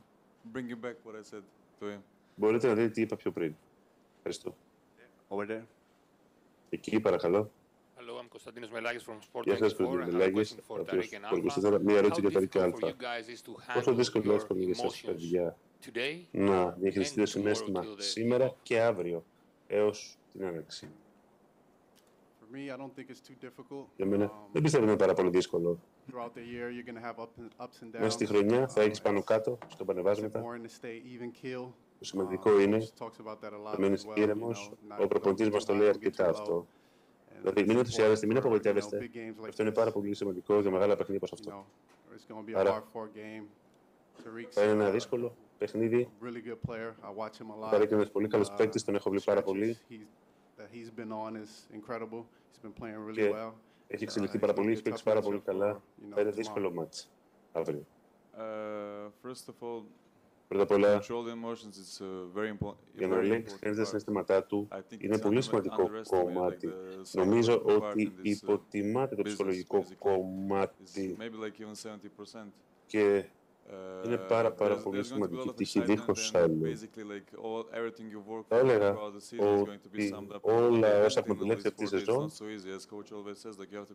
Μπορείτε να δείτε τι είπα πιο πριν. Ευχαριστώ. Εκεί, παρακαλώ. Hello, I'm Konstantinos Melagis from Sport Γεια σας, Κωνσταντίνος Μελάγης, ο οποίος μία ερώτηση για το ΡΙΚ Α. Πόσο δύσκολο είναι για εσάς, παιδιά, να διαχειριστείτε το συναίσθημα σήμερα και αύριο έως την άνοιξη? Για μένα δεν πιστεύω ότι είναι πάρα πολύ δύσκολο. Μέσα στη χρονιά θα έχεις πάνω κάτω, στο πανεβάσματα. Το σημαντικό είναι να μείνεις ήρεμος. Ο προπονητής μας το λέει αρκετά αυτό. Δηλαδή, μην ενθουσιάζεστε, μην απογοητεύεστε. Αυτό είναι πάρα πολύ σημαντικό για μεγάλα παιχνίδια όπως αυτό. Άρα, θα είναι ένα δύσκολο παιχνίδι. Θα είναι ένας πολύ καλός παίκτης, τον έχω βλέπει πάρα πολύ. Και έχει εξελιχθεί πάρα πολύ, έχει παίξει πάρα πολύ καλά. Θα είναι δύσκολο μάτς αύριο. Πρώτα απ' όλα, για να ελέγξει κανείς τα συναισθήματά του είναι πολύ σημαντικό κομμάτι. Νομίζω ότι υποτιμάται το ψυχολογικό κομμάτι και είναι πάρα πολύ σημαντική τύχη δίχως άλλο. Θα έλεγα ότι όλα όσα έχουμε επιλέξει αυτή τη σεζόν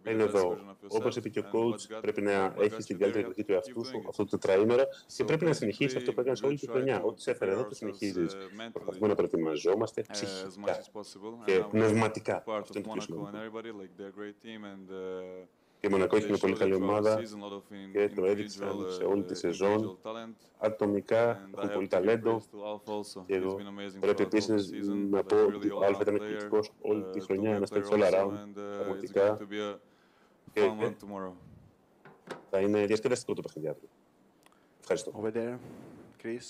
είναι εδώ. Όπως είπε και ο coach, πρέπει να έχεις την καλύτερη εκδοχή του εαυτού σου αυτό το τετραήμερο και πρέπει να συνεχίσεις αυτό που έκανες όλη τη χρονιά. Ό,τι σε έφερε εδώ το συνεχίζεις. Προσπαθούμε να προετοιμαζόμαστε ψυχικά και πνευματικά. Αυτό είναι το πιο σημαντικό. Και η Μονακό έχει μια πολύ καλή ομάδα και το έδειξαν σε όλη τη σεζόν. Ατομικά έχουν πολύ ταλέντο. Και εγώ πρέπει επίσης να πω ότι ο Άλφα ήταν εκπληκτικός όλη τη χρονιά, ένας παίκτης all around, πραγματικά. Και θα είναι διασκεδαστικό το παιχνίδι αύριο. Ευχαριστώ.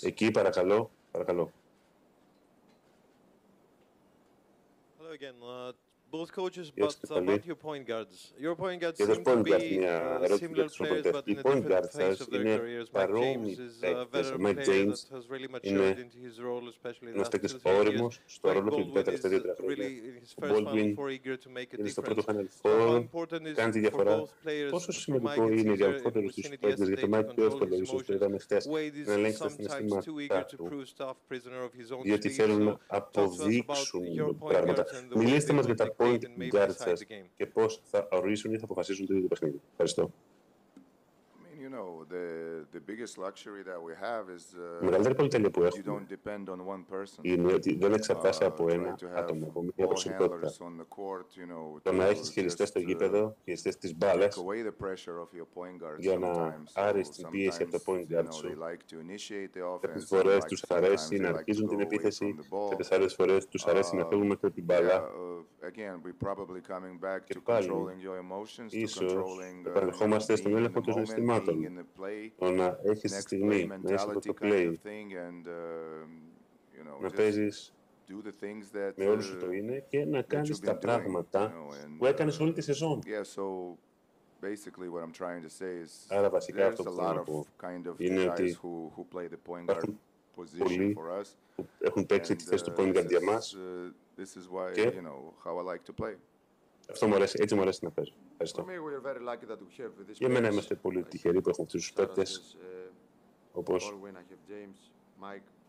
Εκεί, παρακαλώ. Hello again. Both coaches, but about your point guards. Your point guards seem to be similar players, but in a different phase of their careers. Mike James is a veteran player that has really matured into his role, especially in the last 2-3 years. Mike Baldwin is really, in his first Final Four, eager to make a difference. How important is it for both players, for Mike and Caesar, in the vicinity yesterday to control his emotions? Wade is sometimes too eager to prove tough, prisoner of his own speed. So talk to us about your point guards and the way they will take point guard σας και πώς θα ορίσουν ή θα αποφασίσουν το ίδιο παιχνίδι. Ευχαριστώ. Η μεγαλύτερη πολυτέλεια που έχουμε είναι ότι δεν εξαρτάσαι από ένα άτομο, από μια προσωπικότητα. Το να έχεις χειριστές στο γήπεδο, χειριστές τις μπάλες, για να άρεις την πίεση από το point guard σου. Κάποιες φορές τους αρέσει να αρχίζουν την επίθεση, κάποιες άλλες φορές τους αρέσει να φεύγουν μέχρι την μπάλα. Και πάλι, ίσως επανερχόμαστε στον έλεγχο των συναισθημάτων. Το να έχεις τη στιγμή, να είσαι από το play, να παίζεις με όλους σου το είναι και να κάνεις τα πράγματα που έκανες όλη τη σεζόν. Άρα βασικά αυτό που θέλω να πω είναι ότι υπάρχουν πολλοί που έχουν παίξει τη θέση του point guard για μας και αυτό μου αρέσει, έτσι μου αρέσει να παίζω. Ευχαριστώ. Για μένα είμαστε πολύ τυχεροί που έχουμε αυτούς τους παίκτες, όπως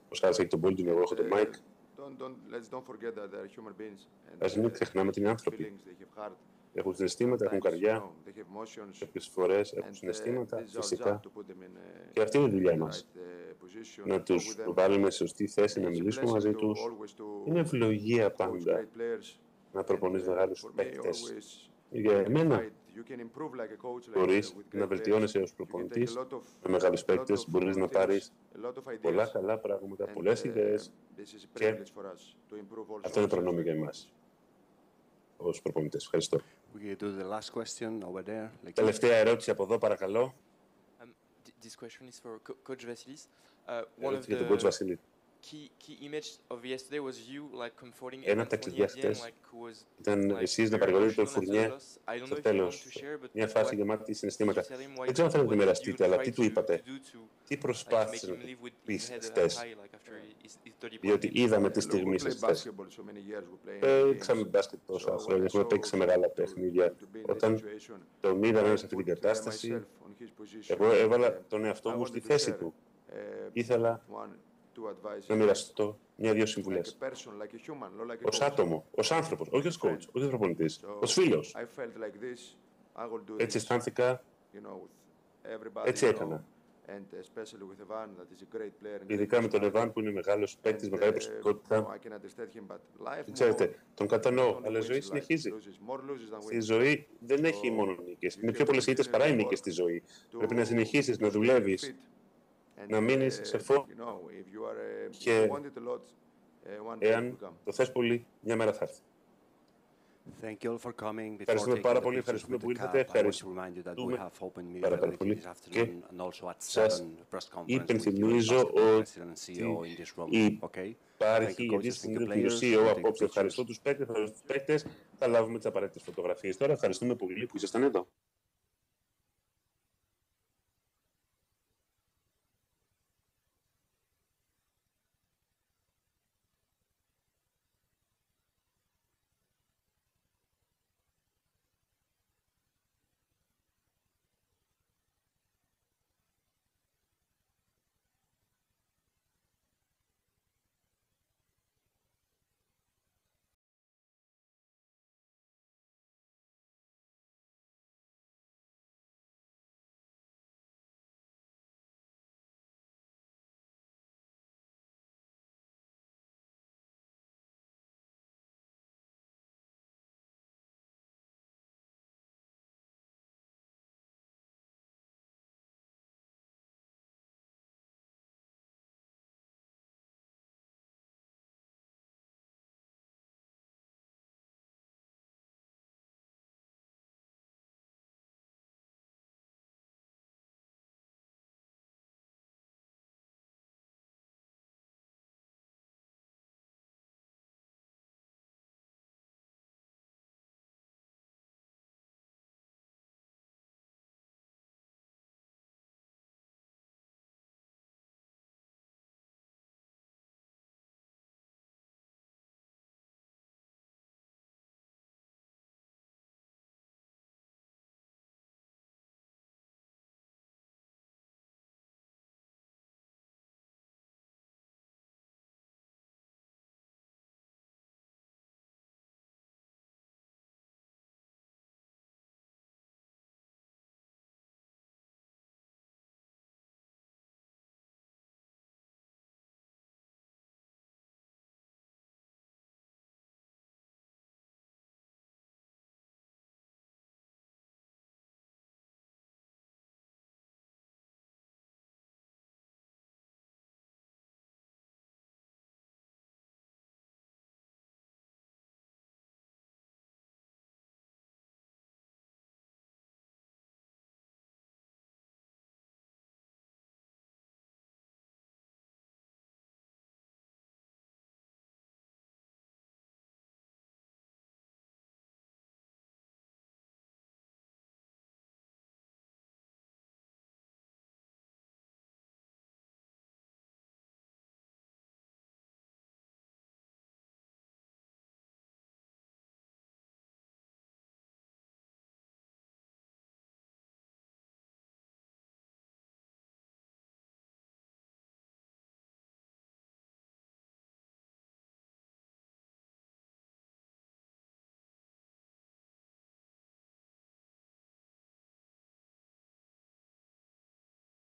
ο Σάρας έχει τον Baldwin, εγώ έχω τον Mike. Ας μην ξεχνάμε ότι είναι άνθρωποι. Έχουν συναισθήματα, έχουν καρδιά, κάποιες φορές έχουν συναισθήματα, φυσικά. Και αυτή είναι η δουλειά μας. Να τους βάλουμε σε σωστή θέση, να μιλήσουμε μαζί τους. Είναι ευλογία πάντα να προπονείς μεγάλους παίκτες. Για εμένα, μπορείς να βελτιώνεσαι ως προπονητής με μεγάλους παίκτες, μπορείς να πάρεις πολλά καλά πράγματα, πολλές ιδέες και αυτό είναι προνόμιο για εμάς ως προπονητές. Ευχαριστώ. Τελευταία ερώτηση από εδώ, παρακαλώ. This question is for Coach Vasilis. Ερώτηση για τον Coach Βασίλη. Ένα από τα κλειδιά χτες ήταν εσείς να παρηγορείτε τον Φουρνιέ στο τέλος. Μια φάση γεμάτη συναισθήματα. Δεν ξέρω αν θέλετε να μοιραστείτε, αλλά τι του είπατε. Τι προσπάθησε να πεις χτες. Διότι είδαμε τη στιγμή σας χτες. Παίξαμε μπάσκετ τόσα χρόνια, έχουμε παίξει σε μεγάλα παιχνίδια. Όταν τον είδαμε σε αυτή την κατάσταση, εγώ έβαλα τον εαυτό μου στη θέση του. Ήθελα να μοιραστώ μια-δυο συμβουλές. Ως άτομο, ως άνθρωπος, όχι ως coach, όχι ως προπονητής, ως φίλος. Έτσι αισθάνθηκα, έτσι έκανα. Ειδικά με τον Εβάν που είναι μεγάλος παίκτης, μεγάλη προσωπικότητα. Ξέρετε, τον κατανοώ, αλλά η ζωή συνεχίζει. Στη ζωή δεν έχει μόνο νίκες. Είναι πιο πολλές ήττες παρά οι νίκες στη ζωή. Πρέπει να συνεχίσεις να δουλεύεις, να μείνεις σε φόρμα και εάν το θες πολύ, μια μέρα θα έρθει. Ευχαριστούμε πάρα πολύ, ευχαριστούμε που ήρθατε, ευχαριστούμε πάρα πολύ και σας υπενθυμίζω ότι υπάρχει η επίσημη του CEO απόψε. Ευχαριστώ τους παίκτες, θα λάβουμε τις απαραίτητες φωτογραφίες. Τώρα ευχαριστούμε πολύ που ήσασταν εδώ.